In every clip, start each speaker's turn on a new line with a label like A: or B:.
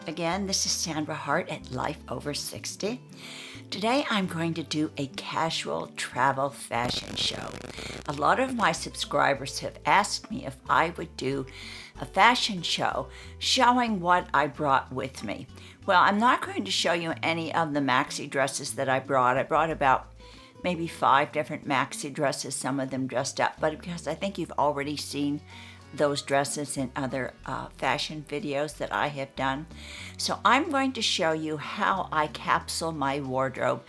A: Again, this is Sandra Hart at Life Over 60. Today I'm going to do a casual travel fashion show. A lot of my subscribers have asked me if I would do a fashion show showing what I brought with me. Well, I'm not going to show you any of the maxi dresses that I brought. I brought about maybe 5 different maxi dresses, some of them dressed up, but because I think you've already seen those dresses in other fashion videos that I have done. So I'm going to show you how I capsule my wardrobe,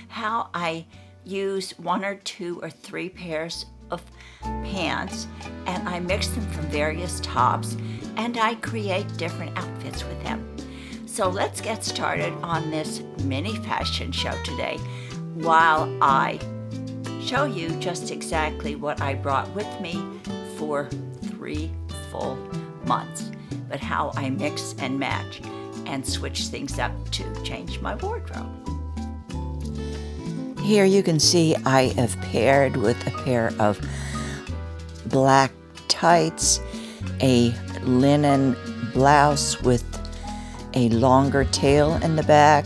A: how I use 1 or 2 or 3 pairs of pants and I mix them from various tops and I create different outfits with them. So let's get started on this mini fashion show today while I show you just exactly what I brought with me for 3 full months, but how I mix and match and switch things up to change my wardrobe. Here you can see I have paired with a pair of black tights, a linen blouse with a longer tail in the back,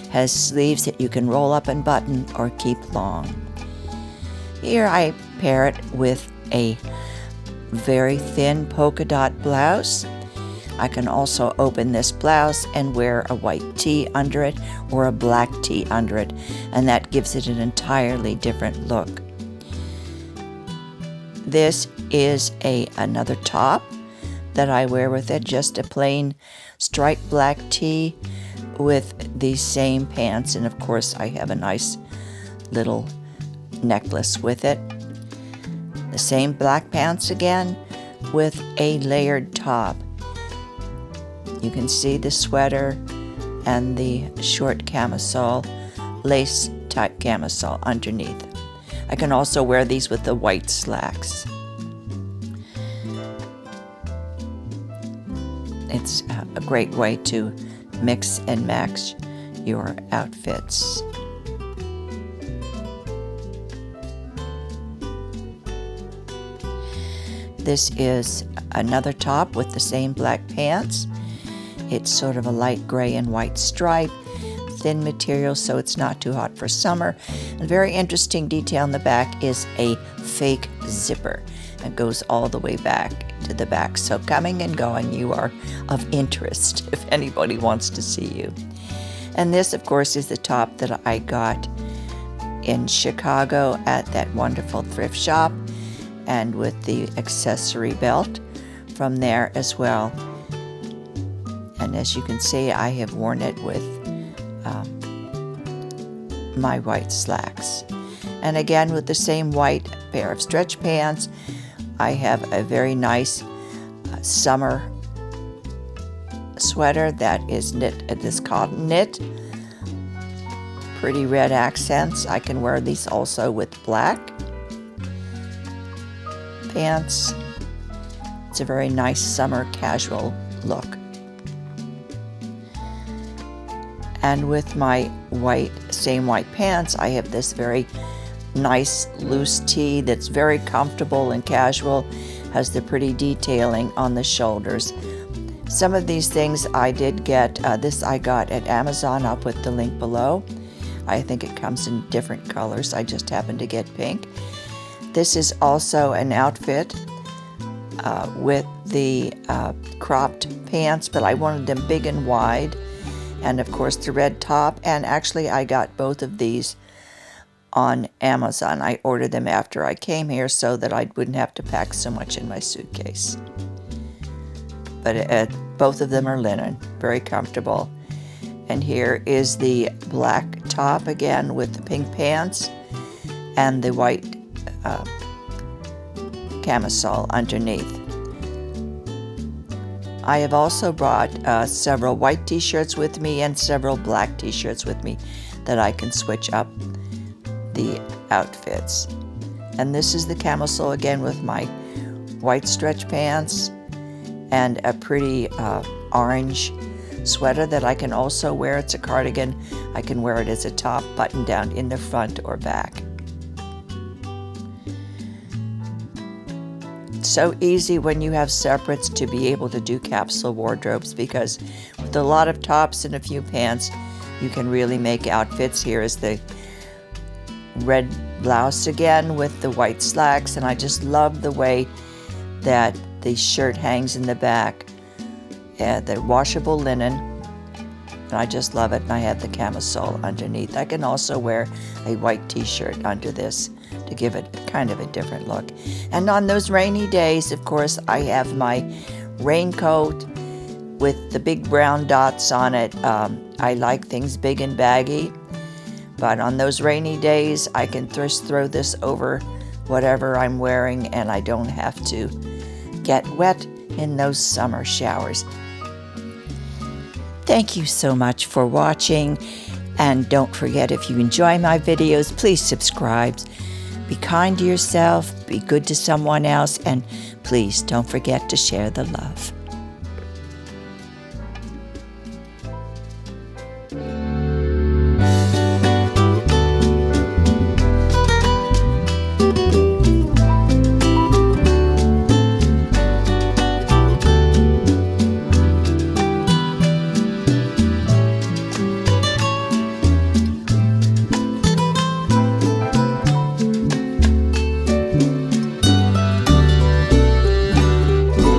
A: has sleeves that you can roll up and button or keep long. Here I pair it with a very thin polka dot blouse. I can also open this blouse and wear a white tee under it or a black tee under it, and that gives it an entirely different look. This is another top that I wear with it, just a plain striped black tee with these same pants, and of course I have a nice little necklace with it. The same black pants again with a layered top. You can see the sweater and the short camisole, lace type camisole underneath. I can also wear these with the white slacks. It's a great way to mix and match your outfits. This is another top with the same black pants. It's sort of a light gray and white stripe, thin material so it's not too hot for summer. A very interesting detail in the back is a fake zipper. It goes all the way back to the back. So coming and going, you are of interest if anybody wants to see you. And this, of course, is the top that I got in Chicago at that wonderful thrift shop, and with the accessory belt from there as well. And as you can see, I have worn it with my white slacks. And again, with the same white pair of stretch pants, I have a very nice summer sweater that is knit, this cotton knit. Pretty red accents. I can wear these also with black pants. It's a very nice summer casual look. And with my same white pants, I have this very nice loose tee that's very comfortable and casual, has the pretty detailing on the shoulders. Some of these things I did get, this I got at Amazon. I'll put the link below. I think it comes in different colors. I just happened to get pink. This is also an outfit with the cropped pants, but I wanted them big and wide. And of course the red top. And actually I got both of these on Amazon. I ordered them after I came here so that I wouldn't have to pack so much in my suitcase. But both of them are linen, very comfortable. And here is the black top again with the pink pants and the white camisole underneath. I have also brought several white t-shirts with me and several black t-shirts with me that I can switch up the outfits. And this is the camisole again with my white stretch pants and a pretty orange sweater that I can also wear. It's a cardigan. I can wear it as a top, button down in the front or back. so easy when you have separates to be able to do capsule wardrobes, because with a lot of tops and a few pants, you can really make outfits. Here is the red blouse again with the white slacks, and I just love the way that the shirt hangs in the back. The washable linen, and I just love it. And I have the camisole underneath. I can also wear a white t-shirt under this to give it kind of a different look. And on those rainy days, of course, I have my raincoat with the big brown dots on it. I like things big and baggy, but on those rainy days, I can just throw this over whatever I'm wearing, and I don't have to get wet in those summer showers. Thank you so much for watching, and don't forget, if you enjoy my videos, please subscribe. Be kind to yourself, be good to someone else, and please don't forget to share the love.